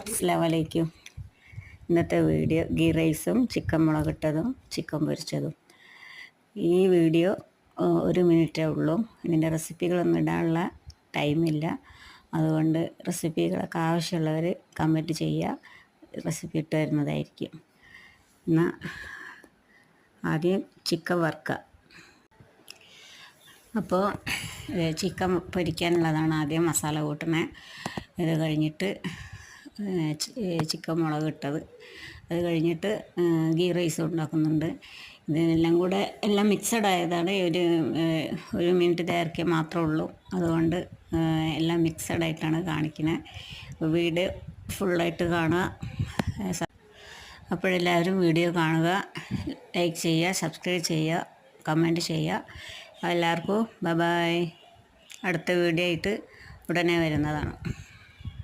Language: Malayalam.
അസ്സലാമലൈക്കും. ഇന്നത്തെ വീഡിയോ ഗീ റൈസും ചിക്കൻ മുളകിട്ടതും ചിക്കൻ പൊരിച്ചതും. ഈ വീഡിയോ 1 മിനിറ്റേ ഉള്ളൂ. ഇതിൻ്റെ റെസിപ്പികളൊന്നും ഇടാനുള്ള ടൈമില്ല. അതുകൊണ്ട് റെസിപ്പികളൊക്കെ ആവശ്യമുള്ളവർ കമൻറ്റ് ചെയ്യുക, റെസിപ്പി ഇട്ട് തരുന്നതായിരിക്കും. എന്നാൽ ആദ്യം ചിക്കൻ വറുക്കുക. അപ്പോൾ ചിക്കൻ പൊരിക്കാനുള്ളതാണ് ആദ്യം മസാല കൂട്ടണേ. ഇത് കഴിഞ്ഞിട്ട് ചിക്കൻ മുളക് ഇട്ടത്, അത് കഴിഞ്ഞിട്ട് ഗീ റൈസ് ഉണ്ടാക്കുന്നുണ്ട്. ഇതിനെല്ലാം കൂടെ എല്ലാം മിക്സഡ് ആയതാണ്. ഒരു മിനിറ്റ് തയ്യാറാക്കിയാൽ മാത്രമേ ഉള്ളൂ. അതുകൊണ്ട് എല്ലാം മിക്സഡ് ആയിട്ടാണ് കാണിക്കുന്നത്. വീഡിയോ ഫുള്ളായിട്ട് കാണുക. അപ്പോഴെല്ലാവരും വീഡിയോ കാണുക, ലൈക്ക് ചെയ്യുക, സബ്സ്ക്രൈബ് ചെയ്യുക, കമൻറ്റ് ചെയ്യുക. എല്ലാവർക്കും ബൈ ബൈ. അടുത്ത വീഡിയോ ആയിട്ട് ഉടനെ വരുന്നതാണ്.